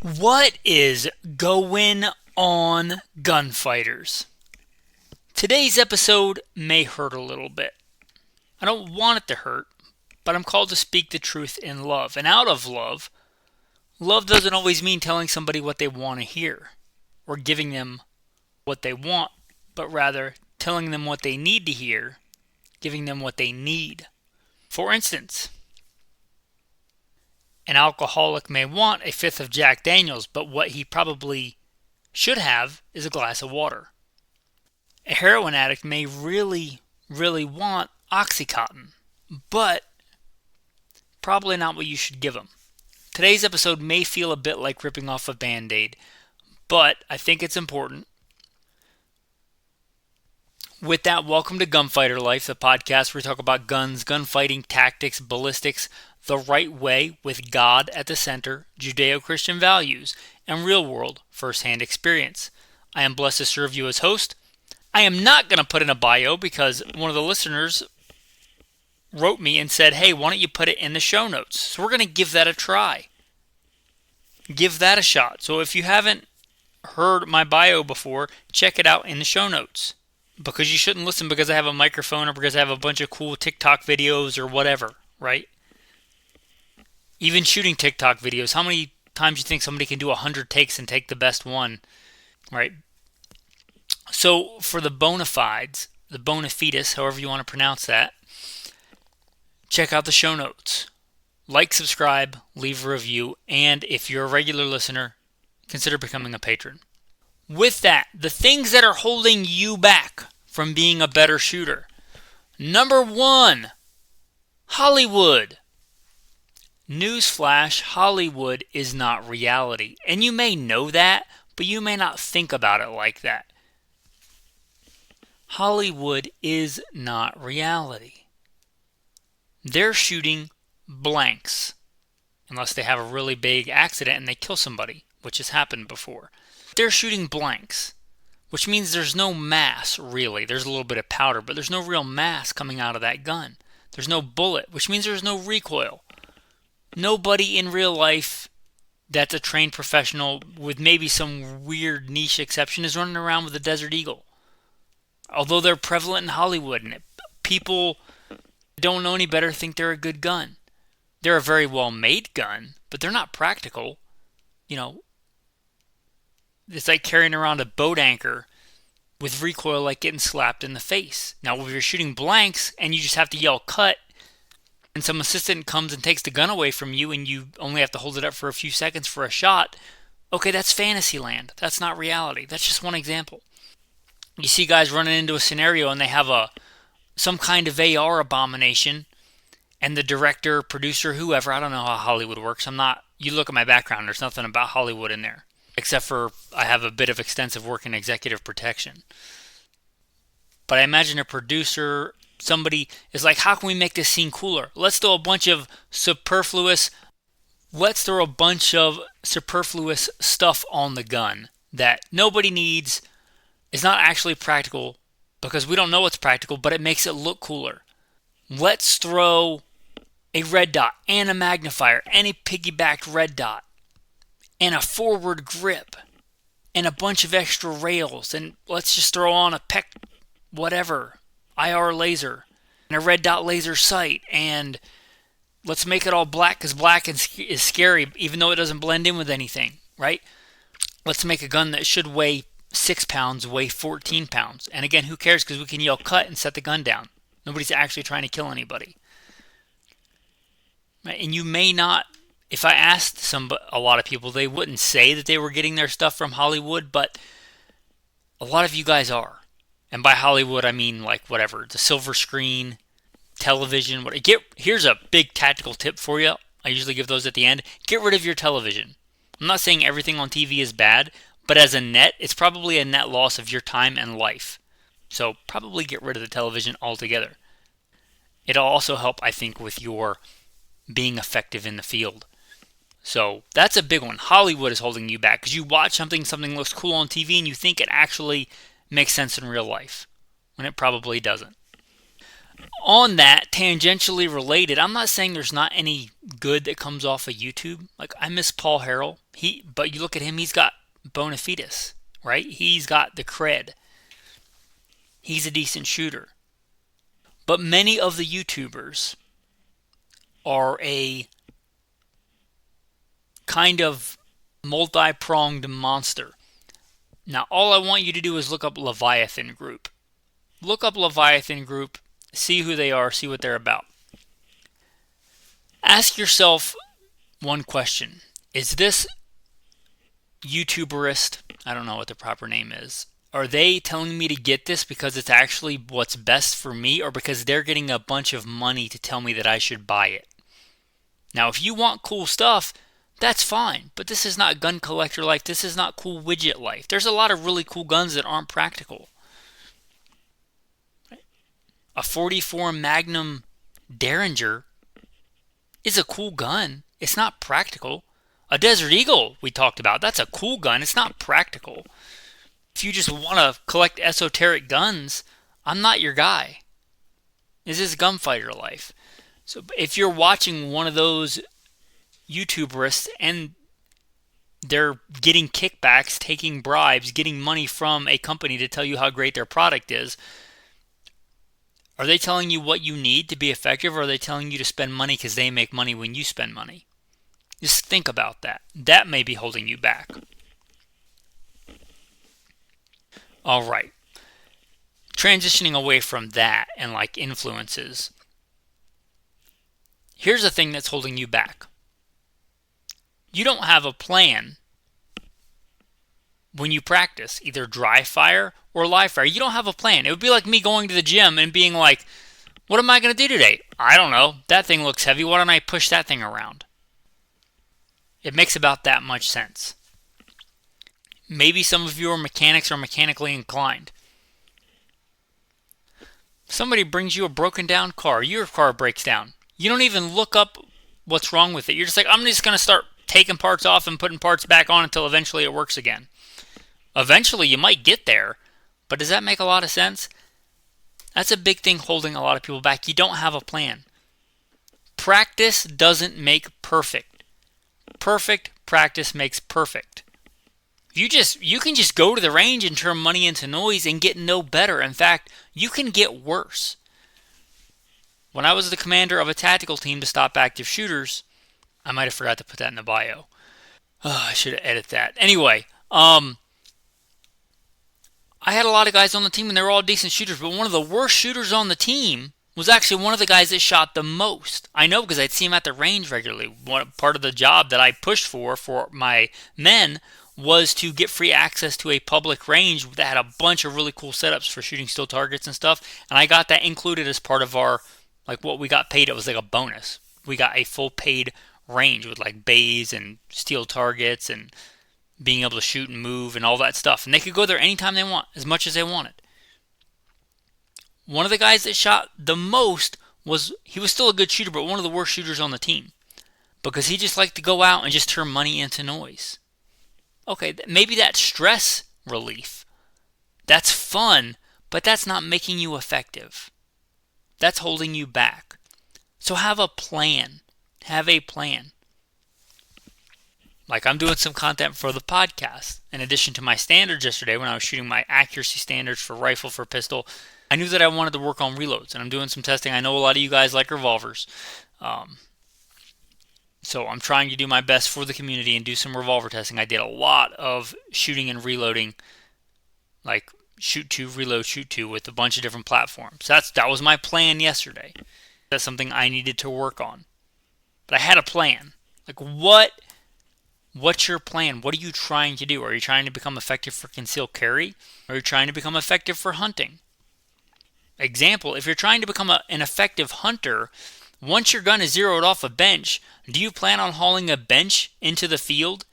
What is going on, gunfighters? Today's episode may hurt a little bit. I don't want it to hurt, but I'm called to speak the truth in love. And out of love, love doesn't always mean telling somebody what they want to hear or giving them what they want, but rather telling them what they need to hear, giving them what they need. For instance, an alcoholic may want a fifth of Jack Daniels, but what he probably should have is a glass of water. A heroin addict may really want Oxycontin, but probably not what you should give them. Today's episode may feel a bit like ripping off a Band-Aid, but I think it's important. With that, welcome to Gunfighter Life, the podcast where we talk about guns, gunfighting, tactics, ballistics, the right way with God at the center, Judeo-Christian values, and real-world first-hand experience. I am blessed to serve you as host. I am not going to put in a bio because one of the listeners wrote me and said, hey, why don't you put it in the show notes? So we're going to give that a try. Give that a shot. So if you haven't heard my bio before, check it out in the show notes. Because you shouldn't listen because I have a microphone or because I have a bunch of cool TikTok videos or whatever, right? Even shooting TikTok videos, how many times do you think somebody can do 100 takes and take the best one, right? So for the bona fides, the bona fides, however you want to pronounce that, check out the show notes. Like, subscribe, leave a review, and if you're a regular listener, consider becoming a patron. With that, the things that are holding you back from being a better shooter. Number one, Hollywood. Newsflash, Hollywood is not reality. And you may know that, but you may not think about it like that. Hollywood is not reality. They're shooting blanks. Unless they have a really big accident and they kill somebody, which has happened before. They're shooting blanks, which means there's no mass, really. There's a little bit of powder, but there's no real mass coming out of that gun. There's no bullet, which means there's no recoil. Nobody in real life that's a trained professional, with maybe some weird niche exception, is running around with a Desert Eagle. Although they're prevalent in Hollywood, and people don't know any better think they're a good gun. They're a very well-made gun, but they're not practical. You know, it's like carrying around a boat anchor with recoil like getting slapped in the face. Now, if you're shooting blanks and you just have to yell cut, and some assistant comes and takes the gun away from you and you only have to hold it up for a few seconds for a shot, okay, that's fantasy land. That's not reality. That's just one example. You see guys running into a scenario and they have some kind of AR abomination, and the director, producer, whoever, I don't know how Hollywood works. You look at my background, there's nothing about Hollywood in there. Except for I have a bit of extensive work in executive protection. But I imagine a producer, somebody is like, how can we make this scene cooler? Let's throw a bunch of superfluous stuff on the gun that nobody needs, is not actually practical because we don't know what's practical, but it makes it look cooler. Let's throw a red dot and a magnifier and a piggybacked red dot and a forward grip, and a bunch of extra rails, and let's just throw on a IR laser, and a red dot laser sight, and let's make it all black because black is scary, even though it doesn't blend in with anything, right? Let's make a gun that should weigh 6 pounds, weigh 14 pounds. And again, who cares, because we can yell cut and set the gun down. Nobody's actually trying to kill anybody. Right? And you may not, if I asked a lot of people, they wouldn't say that they were getting their stuff from Hollywood, but a lot of you guys are. And by Hollywood, I mean like whatever, the silver screen, television. Here's a big tactical tip for you. I usually give those at the end. Get rid of your television. I'm not saying everything on TV is bad, but as a net, it's probably a net loss of your time and life. So probably get rid of the television altogether. It'll also help, I think, with your being effective in the field. So that's a big one. Hollywood is holding you back because you watch something looks cool on TV and you think it actually makes sense in real life when it probably doesn't. On that, tangentially related, I'm not saying there's not any good that comes off of YouTube. Like, I miss Paul Harrell. But you look at him, he's got bona fides, right? He's got the cred. He's a decent shooter. But many of the YouTubers are a kind of multi-pronged monster. Now, all I want you to do is look up Leviathan Group. Look up Leviathan Group, see who they are, see what they're about. Ask yourself one question. Is this YouTuberist, I don't know what the proper name is, are they telling me to get this because it's actually what's best for me, or because they're getting a bunch of money to tell me that I should buy it? Now, if you want cool stuff, that's fine, but this is not gun collector life. This is not cool widget life. There's a lot of really cool guns that aren't practical. A 44 Magnum Derringer is a cool gun. It's not practical. A Desert Eagle we talked about, that's a cool gun. It's not practical. If you just want to collect esoteric guns, I'm not your guy. This is gunfighter life. So if you're watching one of those YouTuberists and they're getting kickbacks, taking bribes, getting money from a company to tell you how great their product is, are they telling you what you need to be effective, or are they telling you to spend money because they make money when you spend money? Just think about that. That may be holding you back. All right. Transitioning away from that and like influences. Here's the thing that's holding you back. You don't have a plan when you practice, either dry fire or live fire. You don't have a plan. It would be like me going to the gym and being like, what am I going to do today? I don't know. That thing looks heavy. Why don't I push that thing around? It makes about that much sense. Maybe some of your mechanics are mechanically inclined. Somebody brings you a broken down car. Your car breaks down. You don't even look up what's wrong with it. You're just like, I'm just going to start taking parts off and putting parts back on until eventually it works again. Eventually you might get there, but does that make a lot of sense? That's a big thing holding a lot of people back. You don't have a plan. Practice doesn't make perfect. Perfect practice makes perfect. You can just go to the range and turn money into noise and get no better. In fact, you can get worse. When I was the commander of a tactical team to stop active shooters, I might have forgot to put that in the bio. Oh, I should have edited that. Anyway, I had a lot of guys on the team and they were all decent shooters, but one of the worst shooters on the team was actually one of the guys that shot the most. I know because I'd see him at the range regularly. Part of the job that I pushed for my men was to get free access to a public range that had a bunch of really cool setups for shooting still targets and stuff, and I got that included as part of our, like what we got paid. It was like a bonus. We got a full paid range with like bays and steel targets and being able to shoot and move and all that stuff, and they could go there anytime they want, as much as they wanted. One of the guys that shot the most he was still a good shooter, but one of the worst shooters on the team, because he just liked to go out and just turn money into noise. Okay, maybe that's stress relief. That's fun, but that's not making you effective. That's holding you back. So have a plan. Have a plan. Like I'm doing some content for the podcast. In addition to my standards yesterday, when I was shooting my accuracy standards for rifle, for pistol, I knew that I wanted to work on reloads, and I'm doing some testing. I know a lot of you guys like revolvers. So I'm trying to do my best for the community and do some revolver testing. I did a lot of shooting and reloading, like shoot to, reload, shoot to, with a bunch of different platforms. That was my plan yesterday. That's something I needed to work on. But I had a plan. Like what's your plan? What are you trying to do? Are you trying to become effective for concealed carry? Or are you trying to become effective for hunting? Example, if you're trying to become an effective hunter, once your gun is zeroed off a bench, do you plan on hauling a bench into the field?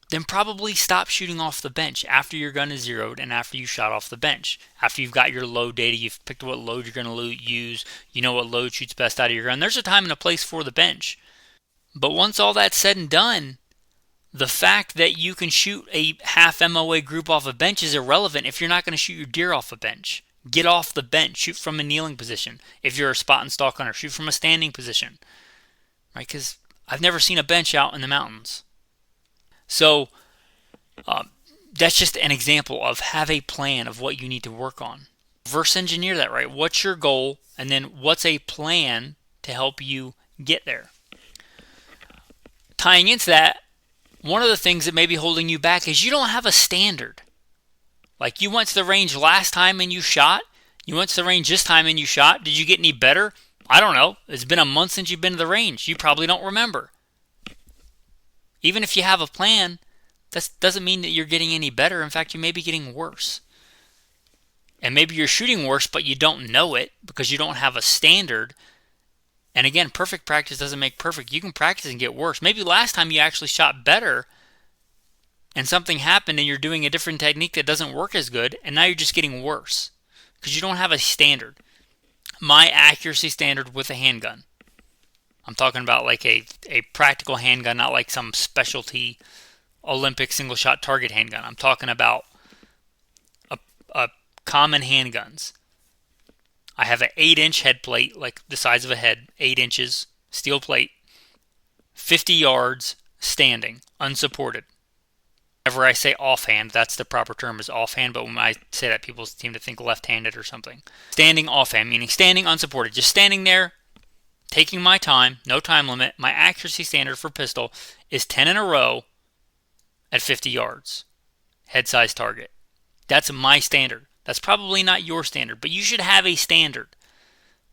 Then probably stop shooting off the bench after your gun is zeroed and after you shot off the bench. After you've got your load data, you've picked what load you're going to use, you know what load shoots best out of your gun. There's a time and a place for the bench. But once all that's said and done, the fact that you can shoot a half MOA group off a bench is irrelevant if you're not going to shoot your deer off a bench. Get off the bench. Shoot from a kneeling position. If you're a spot and stalk hunter, shoot from a standing position. Right? Because I've never seen a bench out in the mountains. So that's just an example of have a plan of what you need to work on. Reverse engineer that, right? What's your goal? And then what's a plan to help you get there? Tying into that, one of the things that may be holding you back is you don't have a standard. Like you went to the range last time and you shot. You went to the range this time and you shot. Did you get any better? I don't know. It's been a month since you've been to the range. You probably don't remember. Even if you have a plan, that doesn't mean that you're getting any better. In fact, you may be getting worse. And maybe you're shooting worse, but you don't know it because you don't have a standard. And again, perfect practice doesn't make perfect. You can practice and get worse. Maybe last time you actually shot better and something happened and you're doing a different technique that doesn't work as good, and now you're just getting worse because you don't have a standard. My accuracy standard with a handgun. I'm talking about like a practical handgun, not like some specialty Olympic single shot target handgun. I'm talking about a common handguns. I have an 8-inch head plate, like the size of a head, 8 inches, steel plate, 50 yards, standing, unsupported. Whenever I say offhand, that's the proper term is offhand, but when I say that, people seem to think left-handed or something. Standing offhand, meaning standing unsupported, just standing there, taking my time, no time limit. My accuracy standard for pistol is 10 in a row at 50 yards, head size target. That's my standard. That's probably not your standard, but you should have a standard.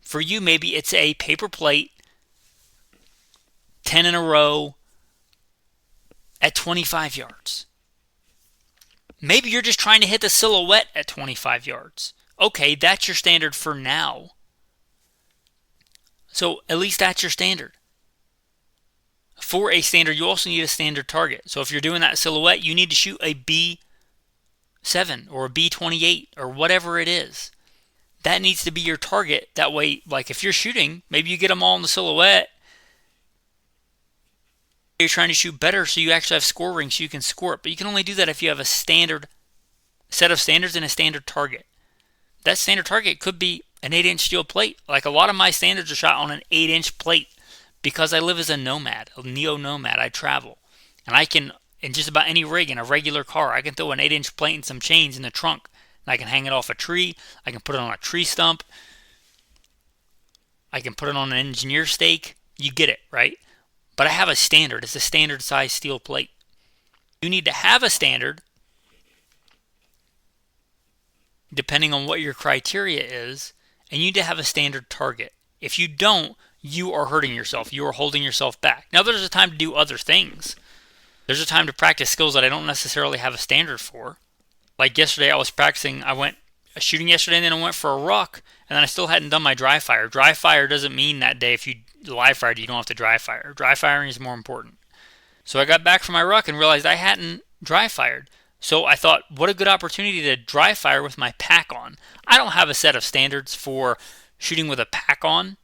For you, maybe it's a paper plate, 10 in a row at 25 yards. Maybe you're just trying to hit the silhouette at 25 yards. Okay, that's your standard for now. So at least that's your standard. For a standard, you also need a standard target. So if you're doing that silhouette, you need to shoot a B7 or a B28 or whatever it is. That needs to be your target. That way, like if you're shooting, maybe you get them all in the silhouette. You're trying to shoot better so you actually have score rings so you can score it. But you can only do that if you have a standard set of standards and a standard target. That standard target could be an 8-inch steel plate. Like a lot of my standards are shot on an 8-inch plate because I live as a nomad, a neo-nomad. I travel. And I can, in just about any rig, in a regular car, I can throw an 8-inch plate and some chains in the trunk. And I can hang it off a tree. I can put it on a tree stump. I can put it on an engineer stake. You get it, right? But I have a standard. It's a standard size steel plate. You need to have a standard depending on what your criteria is, and you need to have a standard target. If you don't, you are hurting yourself. You are holding yourself back. Now, there's a time to do other things. There's a time to practice skills that I don't necessarily have a standard for. Like yesterday, I was practicing. I went shooting yesterday, and then I went for a ruck, and then I still hadn't done my dry fire. Dry fire doesn't mean that day if you live fired, you don't have to dry fire. Dry firing is more important. So I got back from my ruck and realized I hadn't dry fired. So I thought, what a good opportunity to dry fire with my pack on. I don't have a set of standards for shooting with a pack on,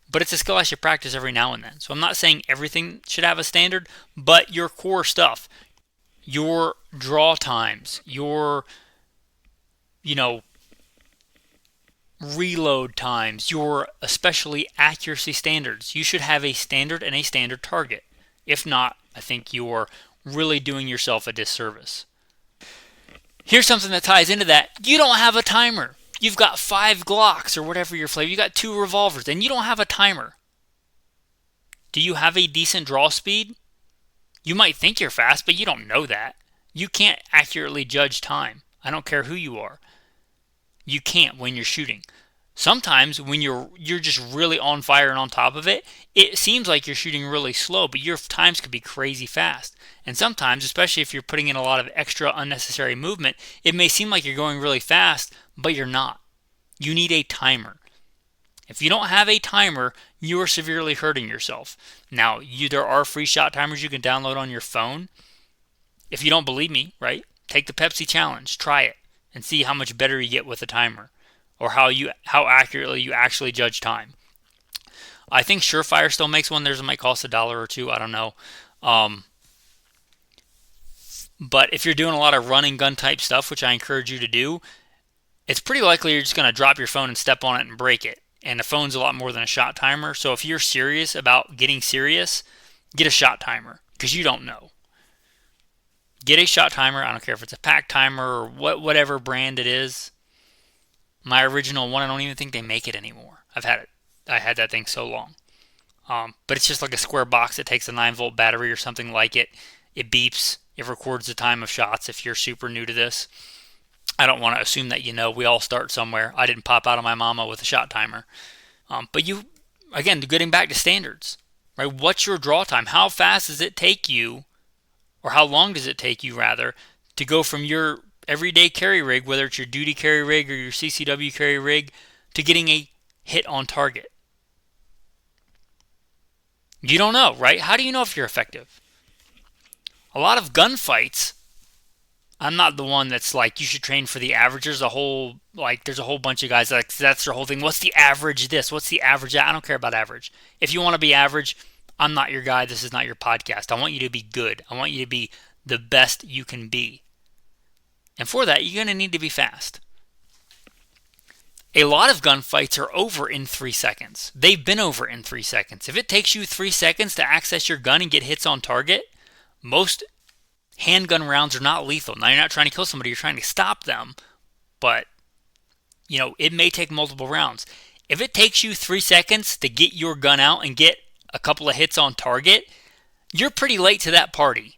but it's a skill I should practice every now and then. So I'm not saying everything should have a standard, but your core stuff, your draw times, your, reload times, your especially accuracy standards, you should have a standard and a standard target. If not, I think you're really doing yourself a disservice. Here's something that ties into that. You don't have a timer. You've got 5 Glocks or whatever your flavor. You got 2 revolvers and you don't have a timer. Do you have a decent draw speed? You might think you're fast, but you don't know that. You can't accurately judge time. I don't care who you are. You can't when you're shooting. Sometimes when you're just really on fire and on top of it, it seems like you're shooting really slow, but your times could be crazy fast. And sometimes, especially if you're putting in a lot of extra unnecessary movement, it may seem like you're going really fast, but you're not. You need a timer. If you don't have a timer, you are severely hurting yourself. Now, there are free shot timers you can download on your phone. If you don't believe me, right? Take the Pepsi challenge, try it, and see how much better you get with a timer, or how accurately you actually judge time. I think Surefire still makes one. Theirs might cost $1 or $2. I don't know. But if you're doing a lot of run and gun type stuff, which I encourage you to do, it's pretty likely you're just going to drop your phone and step on it and break it. And the phone's a lot more than a shot timer. So if you're serious about getting serious, get a shot timer because you don't know. Get a shot timer. I don't care if it's a pack timer or whatever brand it is. My original one, I don't even think they make it anymore. I've had it. I had that thing so long. But it's just like a square box that takes a 9-volt battery or something like it. It beeps. It records the time of shots if you're super new to this. I don't want to assume that you know. We all start somewhere. I didn't pop out of my mama with a shot timer. But you, again, getting back to standards, right? What's your draw time? How fast does it take you, or how long does it take you, rather, to go from your everyday carry rig, whether it's your duty carry rig or your CCW carry rig, to getting a hit on target? You don't know, right? How do you know if you're effective? A lot of gunfights, I'm not the one that's like, you should train for the average. There's a whole bunch of guys like, that's their whole thing. What's the average this? What's the average that? I don't care about average. If you want to be average, I'm not your guy. This is not your podcast. I want you to be good. I want you to be the best you can be. And for that, you're going to need to be fast. A lot of gunfights are over in 3 seconds. They've been over in 3 seconds. If it takes you 3 seconds to access your gun and get hits on target, most handgun rounds are not lethal. Now, you're not trying to kill somebody, you're trying to stop them, but it may take multiple rounds. If it takes you 3 seconds to get your gun out and get a couple of hits on target, you're pretty late to that party.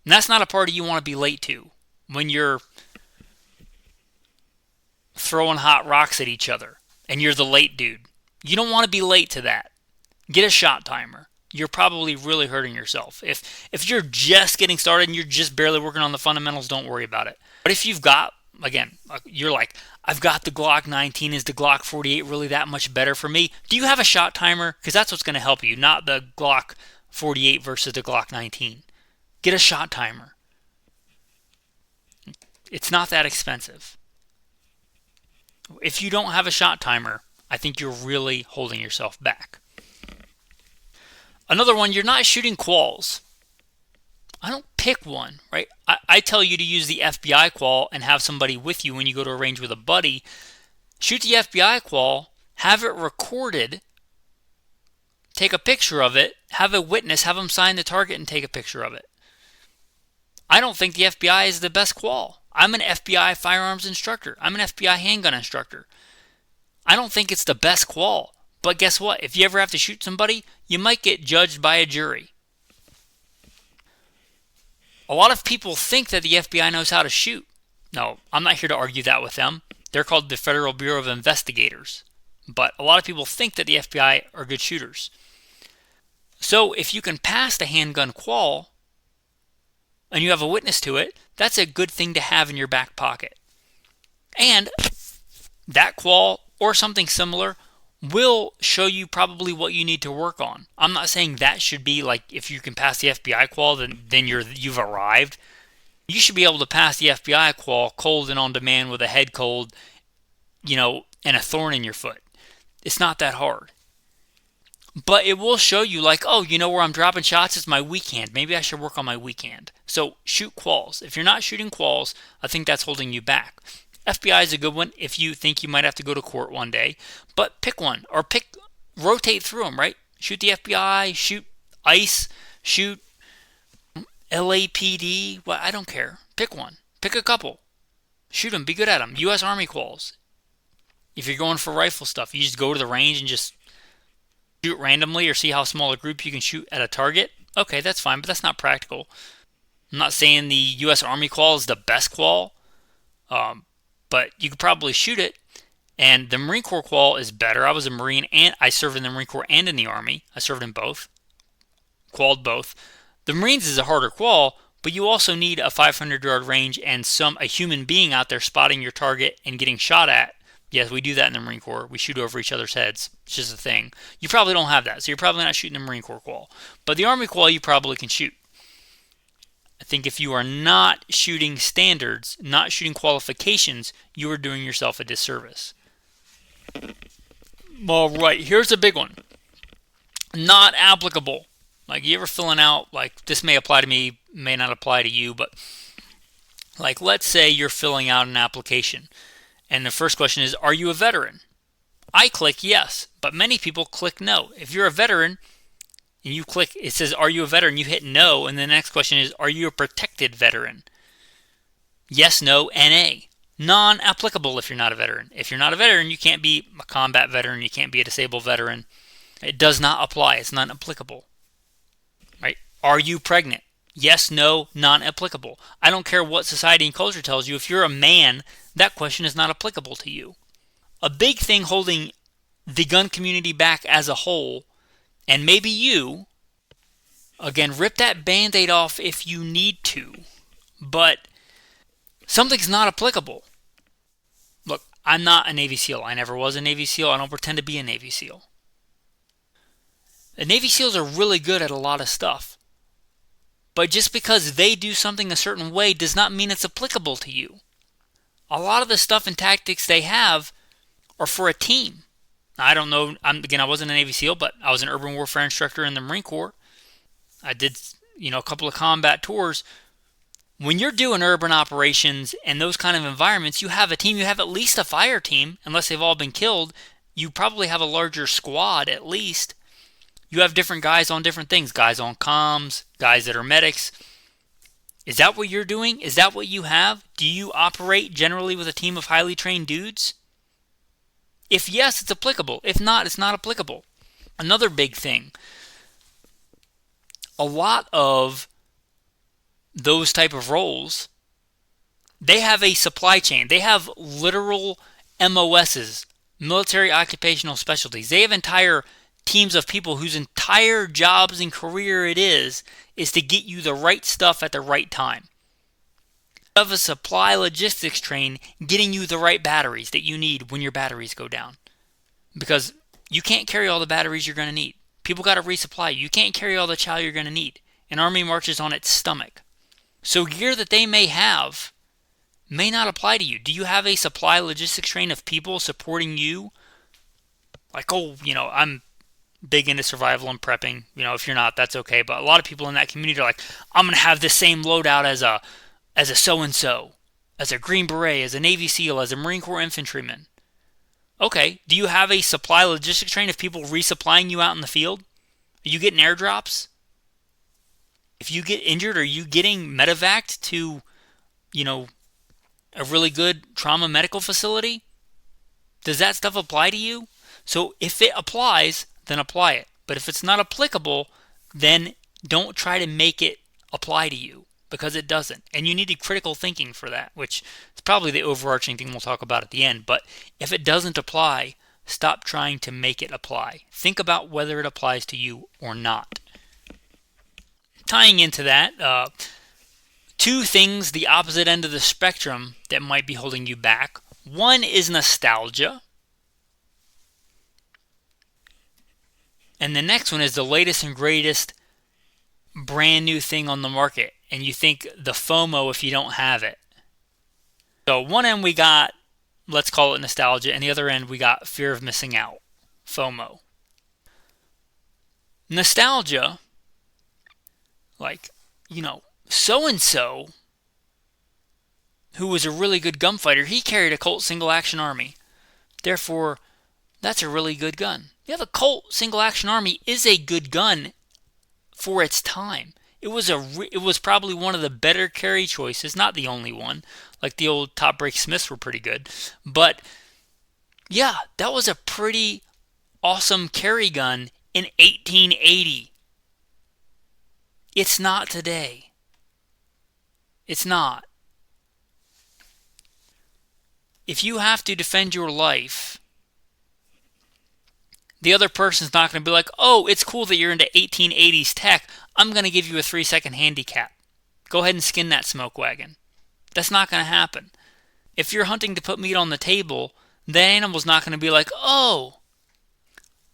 And that's not a party you want to be late to when you're throwing hot rocks at each other and you're the late dude. You don't want to be late to that. Get a shot timer. You're probably really hurting yourself. If you're just getting started and you're just barely working on the fundamentals, don't worry about it. But if you've got, again, you're like, I've got the Glock 19, is the Glock 48 really that much better for me? Do you have a shot timer? Because that's what's going to help you, not the Glock 48 versus the Glock 19. Get a shot timer. It's not that expensive. If you don't have a shot timer, I think you're really holding yourself back. Another one, you're not shooting quals. I don't pick one, right? I tell you to use the F.B.I. qual and have somebody with you when you go to a range with a buddy. Shoot the F.B.I. qual, have it recorded, take a picture of it, have a witness, have them sign the target and take a picture of it. I don't think the F.B.I. is the best qual. I'm an F.B.I. firearms instructor. I'm an F.B.I. handgun instructor. I don't think it's the best qual. But guess what? If you ever have to shoot somebody, you might get judged by a jury. A lot of people think that the FBI knows how to shoot. No, I'm not here to argue that with them. They're called the Federal Bureau of Investigators. But a lot of people think that the FBI are good shooters. So if you can pass the handgun qual and you have a witness to it, that's a good thing to have in your back pocket. And that qual or something similar will show you probably what you need to work on. I'm not saying that should be like, if you can pass the FBI qual, then you've arrived. You should be able to pass the FBI qual cold and on demand with a head cold, and a thorn in your foot. It's not that hard. But it will show you like, oh, where I'm dropping shots is my weak hand. Maybe I should work on my weak hand. So shoot quals. If you're not shooting quals, I think that's holding you back. FBI is a good one if you think you might have to go to court one day. But pick one, or rotate through them, right? Shoot the FBI, shoot ICE, shoot L.A.P.D. Well, I don't care. Pick one. Pick a couple. Shoot them. Be good at them. U.S. Army quals. If you're going for rifle stuff, you just go to the range and just shoot randomly or see how small a group you can shoot at a target. Okay, that's fine, but that's not practical. I'm not saying the U.S. Army qual is the best qual, but you could probably shoot it. And the Marine Corps qual is better. I was a Marine and I served in the Marine Corps and in the Army. I served in both. Qualled both. The Marines is a harder qual, but you also need a 500-yard range and a human being out there spotting your target and getting shot at. Yes, we do that in the Marine Corps. We shoot over each other's heads. It's just a thing. You probably don't have that, so you're probably not shooting the Marine Corps qual. But the Army qual you probably can shoot. I think if you are not shooting standards, not shooting qualifications, you are doing yourself a disservice. All right, here's a big one. Not applicable. Like, you ever filling out, like, this may apply to me, may not apply to you, but like, let's say you're filling out an application and the first question is, are you a veteran? I click yes, but many people click no. If you're a veteran, and you click, it says, are you a veteran? You hit no, and the next question is, are you a protected veteran? Yes, no, N.A. Non-applicable if you're not a veteran. If you're not a veteran, you can't be a combat veteran, you can't be a disabled veteran. It does not apply. It's not applicable. Right? Are you pregnant? Yes, no, non-applicable. I don't care what society and culture tells you. If you're a man, that question is not applicable to you. A big thing holding the gun community back as a whole, and maybe you, again, rip that band-aid off if you need to, but something's not applicable. Look, I'm not a Navy SEAL. I never was a Navy SEAL. I don't pretend to be a Navy SEAL. The Navy SEALs are really good at a lot of stuff. But just because they do something a certain way does not mean it's applicable to you. A lot of the stuff and tactics they have are for a team. Now, I don't know, I wasn't a Navy SEAL, but I was an urban warfare instructor in the Marine Corps. I did, a couple of combat tours. When you're doing urban operations and those kind of environments, you have a team. You have at least a fire team, unless they've all been killed. You probably have a larger squad at least. You have different guys on different things. Guys on comms, guys that are medics. Is that what you're doing? Is that what you have? Do you operate generally with a team of highly trained dudes? If yes, it's applicable. If not, it's not applicable. Another big thing. A lot of those type of roles, they have a supply chain. They have literal MOSs, military occupational specialties. They have entire teams of people whose entire jobs and career it is to get you the right stuff at the right time. You have a supply logistics train getting you the right batteries that you need when your batteries go down. Because you can't carry all the batteries you're going to need. People got to resupply you. You can't carry all the chow you're going to need. An army marches on its stomach. So gear that they may have may not apply to you. Do you have a supply logistics train of people supporting you? Like, I'm big into survival and prepping. If you're not, that's okay. But a lot of people in that community are like, I'm going to have this same loadout as a so-and-so, as a Green Beret, as a Navy SEAL, as a Marine Corps infantryman. Okay, do you have a supply logistics train of people resupplying you out in the field? Are you getting airdrops? If you get injured, are you getting medevaced to, a really good trauma medical facility? Does that stuff apply to you? So if it applies, then apply it. But if it's not applicable, then don't try to make it apply to you, because it doesn't. And you need critical thinking for that, which is probably the overarching thing we'll talk about at the end. But if it doesn't apply, stop trying to make it apply. Think about whether it applies to you or not. Tying into that, two things, the opposite end of the spectrum, that might be holding you back. One is nostalgia. And the next one is the latest and greatest brand new thing on the market. And you think the FOMO if you don't have it. So one end we got, let's call it nostalgia, and the other end we got fear of missing out, FOMO. Nostalgia, like, so-and-so, who was a really good gunfighter, he carried a Colt single action army. Therefore, that's a really good gun. Yeah, the Colt single action army is a good gun for its time. It was probably one of the better carry choices, not the only one. Like the old Top Break Smiths were pretty good. But yeah, that was a pretty awesome carry gun in 1880. It's not today. It's not. If you have to defend your life, the other person's not going to be like, oh, it's cool that you're into 1880s tech. I'm going to give you a 3-second handicap. Go ahead and skin that smoke wagon. That's not going to happen. If you're hunting to put meat on the table, that animal's not going to be like, oh,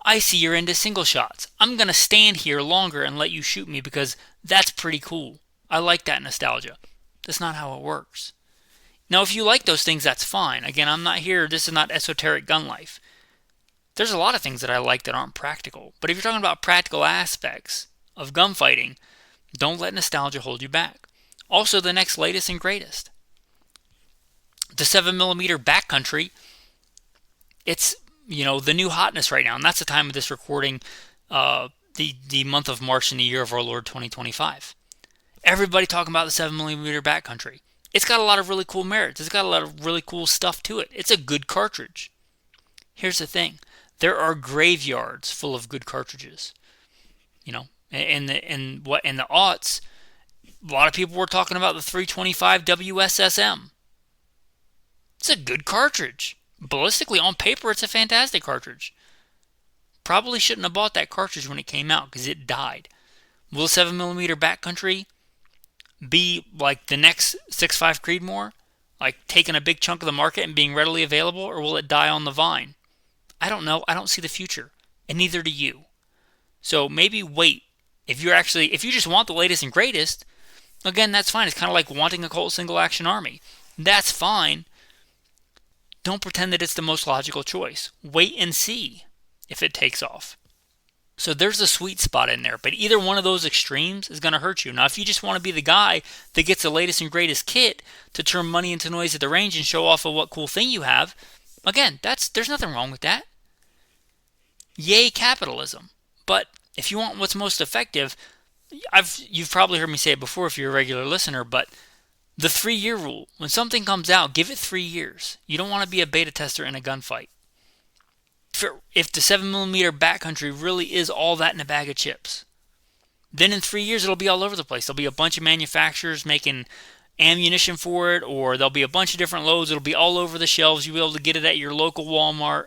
I see you're into single shots. I'm going to stand here longer and let you shoot me because that's pretty cool. I like that nostalgia. That's not how it works. Now, if you like those things, that's fine. Again, I'm not here. This is not esoteric gun life. There's a lot of things that I like that aren't practical. But if you're talking about practical aspects of gunfighting, don't let nostalgia hold you back. Also, the next latest and greatest. The 7mm backcountry, it's, the new hotness right now. And that's the time of this recording. the month of March in the year of our Lord 2025. Everybody talking about the 7mm backcountry. It's got a lot of really cool merits. It's got a lot of really cool stuff to it. It's a good cartridge. Here's the thing. There are graveyards full of good cartridges. You know, in the aughts, a lot of people were talking about the 325 WSSM. It's a good cartridge. Ballistically, on paper, it's a fantastic cartridge. Probably shouldn't have bought that cartridge when it came out because it died. Will 7mm backcountry be like the next 6.5 Creedmoor? Like taking a big chunk of the market and being readily available, or will it die on the vine? I don't know. I don't see the future, and neither do you. So maybe wait. If you just want the latest and greatest, again, that's fine. It's kind of like wanting a Colt single action army. That's fine. Don't pretend that it's the most logical choice. Wait and see if it takes off. So there's a sweet spot in there, but either one of those extremes is going to hurt you. Now, if you just want to be the guy that gets the latest and greatest kit to turn money into noise at the range and show off of what cool thing you have, again, there's nothing wrong with that. Yay, capitalism. But if you want what's most effective, you've probably heard me say it before if you're a regular listener, but the 3-year rule. When something comes out, give it 3 years. You don't want to be a beta tester in a gunfight. If the 7mm backcountry really is all that in a bag of chips, then in 3 years it'll be all over the place. There'll be a bunch of manufacturers making ammunition for it, or there'll be a bunch of different loads. It'll be all over the shelves. You'll be able to get it at your local Walmart.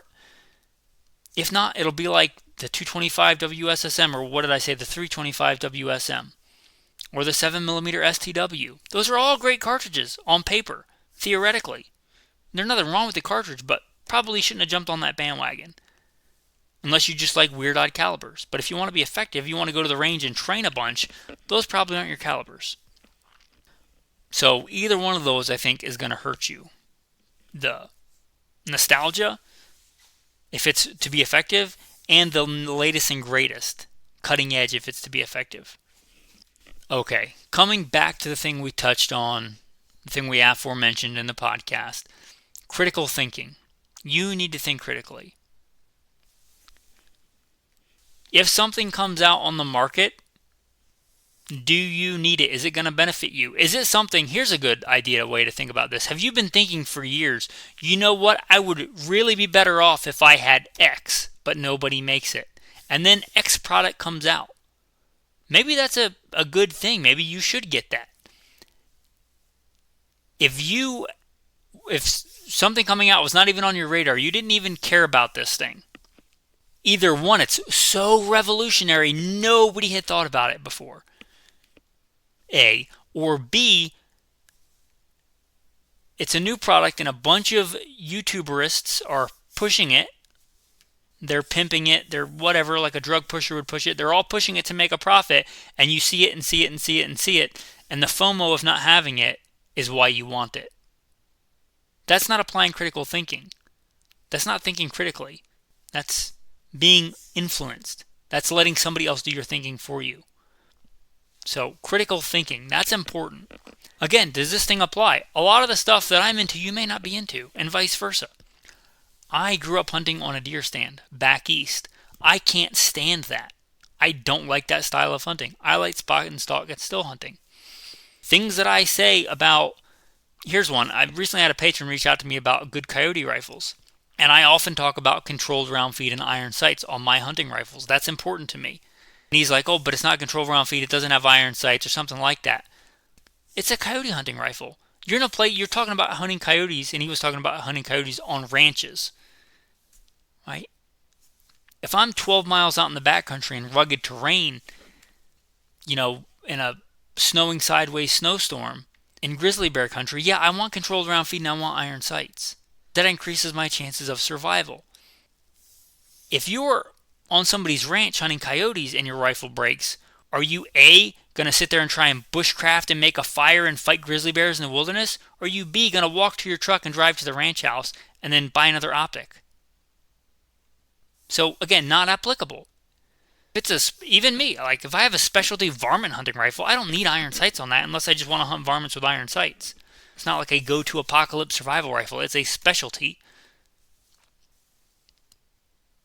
If not, it'll be like the 225 WSSM, or what did I say, the 325 WSM, or the 7mm STW. Those are all great cartridges on paper, theoretically. There's nothing wrong with the cartridge, but probably shouldn't have jumped on that bandwagon. Unless you just like weird odd calibers. But if you want to be effective, you want to go to the range and train a bunch, those probably aren't your calibers. So either one of those, I think, is going to hurt you. The nostalgia, if it's to be effective, and the latest and greatest, cutting edge if it's to be effective. Okay, coming back to the thing we touched on, the thing we aforementioned in the podcast, critical thinking. You need to think critically. If something comes out on the market, do you need it? Is it going to benefit you? Is it something, here's a good way to think about this. Have you been thinking for years, you know what, I would really be better off if I had X, but nobody makes it. And then X product comes out. Maybe that's a good thing. Maybe you should get that. If something coming out was not even on your radar, you didn't even care about this thing. Either one, it's so revolutionary, nobody had thought about it before. A. Or B, it's a new product and a bunch of YouTuberists are pushing it. They're pimping it. They're whatever, like a drug pusher would push it. They're all pushing it to make a profit, and you see it and see it and see it and see it. And the FOMO of not having it is why you want it. That's not applying critical thinking. That's not thinking critically. That's being influenced. That's letting somebody else do your thinking for you. So critical thinking, that's important. Again, does this thing apply? A lot of the stuff that I'm into, you may not be into, and vice versa. I grew up hunting on a deer stand back east. I can't stand that. I don't like that style of hunting. I like spot and stalk and still hunting. Things that I say about, here's one. I recently had a patron reach out to me about good coyote rifles. And I often talk about controlled round feed and iron sights on my hunting rifles. That's important to me. And he's like, oh, but it's not controlled round feed. It doesn't have iron sights or something like that. It's a coyote hunting rifle. You're talking about hunting coyotes, and he was talking about hunting coyotes on ranches. Right? If I'm 12 miles out in the backcountry in rugged terrain, in a snowing sideways snowstorm, in grizzly bear country, yeah, I want controlled round feed and I want iron sights. That increases my chances of survival. If you're on somebody's ranch hunting coyotes and your rifle breaks, are you A, going to sit there and try and bushcraft and make a fire and fight grizzly bears in the wilderness? Or are you B, going to walk to your truck and drive to the ranch house and then buy another optic? So again, not applicable. Even me, like if I have a specialty varmint hunting rifle, I don't need iron sights on that unless I just want to hunt varmints with iron sights. It's not like a go-to apocalypse survival rifle. It's a specialty.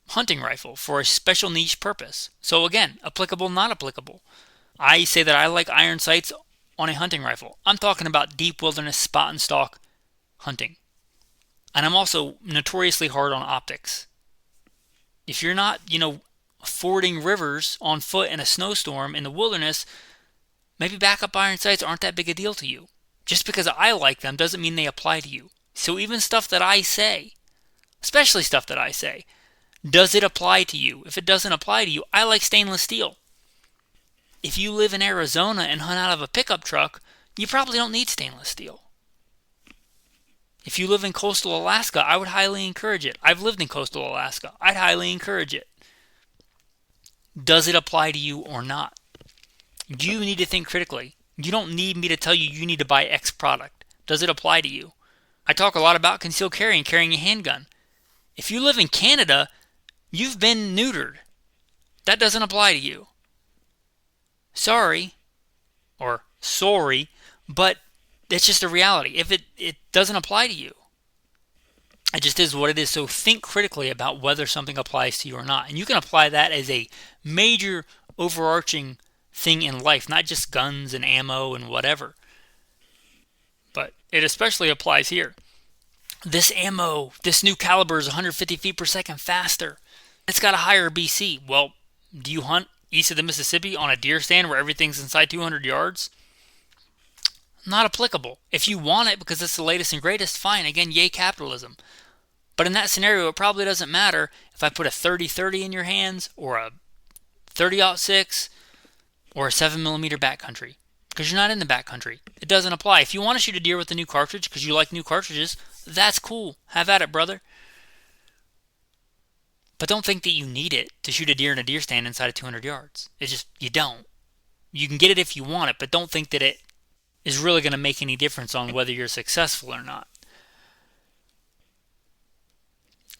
hunting rifle for a special niche purpose. So again, applicable, not applicable. I say that I like iron sights on a hunting rifle. I'm talking about deep wilderness spot and stalk hunting. And I'm also notoriously hard on optics. If you're not, fording rivers on foot in a snowstorm in the wilderness, maybe backup iron sights aren't that big a deal to you. Just because I like them doesn't mean they apply to you. So even stuff that I say, especially stuff that I say, does it apply to you? If it doesn't apply to you, I like stainless steel. If you live in Arizona and hunt out of a pickup truck, you probably don't need stainless steel. If you live in coastal Alaska, I would highly encourage it. I've lived in coastal Alaska. I'd highly encourage it. Does it apply to you or not? You need to think critically. You don't need me to tell you you need to buy X product. Does it apply to you? I talk a lot about concealed carry and carrying a handgun. If you live in Canada, you've been neutered. That doesn't apply to you. Sorry, or sorry, but it's just a reality. If it doesn't apply to you, it just is what it is. So think critically about whether something applies to you or not. And you can apply that as a major overarching thing in life, not just guns and ammo and whatever. But it especially applies here. This ammo, this new caliber is 150 feet per second faster. It's got a higher BC. Well, do you hunt east of the Mississippi on a deer stand where everything's inside 200 yards? Not applicable. If you want it because it's the latest and greatest, fine. Again, yay capitalism. But in that scenario, it probably doesn't matter if I put a 30-30 in your hands or a 30-06 or a 7mm backcountry, because you're not in the backcountry. It doesn't apply. If you want to shoot a deer with a new cartridge because you like new cartridges, that's cool. Have at it, brother. But don't think that you need it to shoot a deer in a deer stand inside of 200 yards. It's just, you don't. You can get it if you want it, but don't think that it is really going to make any difference on whether you're successful or not.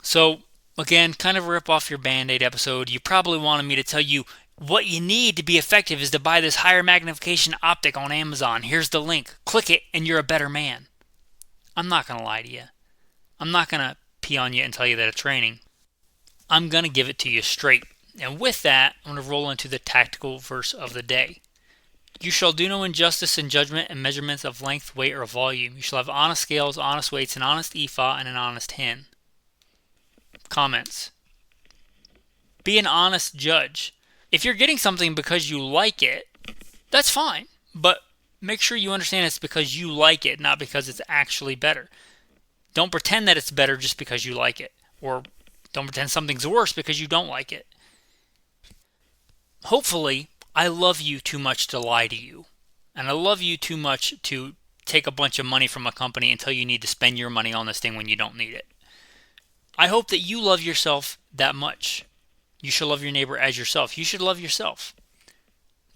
So, again, kind of a rip off your Band-Aid episode. You probably wanted me to tell you what you need to be effective is to buy this higher magnification optic on Amazon. Here's the link. Click it and you're a better man. I'm not going to lie to you. I'm not going to pee on you and tell you that it's raining. I'm going to give it to you straight. And with that, I'm going to roll into the tactical verse of the day. You shall do no injustice in judgment and measurements of length, weight, or volume. You shall have honest scales, honest weights, an honest ephah, and an honest hin. Comments. Be an honest judge. If you're getting something because you like it, that's fine. But make sure you understand it's because you like it, not because it's actually better. Don't pretend that it's better just because you like it. Or don't pretend something's worse because you don't like it. Hopefully, I love you too much to lie to you. And I love you too much to take a bunch of money from a company until you need to spend your money on this thing when you don't need it. I hope that you love yourself that much. You should love your neighbor as yourself. You should love yourself.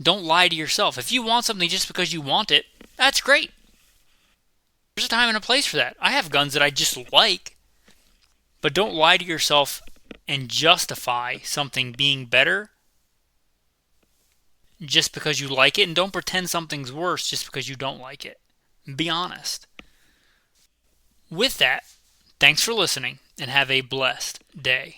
Don't lie to yourself. If you want something just because you want it, that's great. There's a time and a place for that. I have guns that I just like. But don't lie to yourself and justify something being better just because you like it. And don't pretend something's worse just because you don't like it. Be honest. With that, thanks for listening and have a blessed day.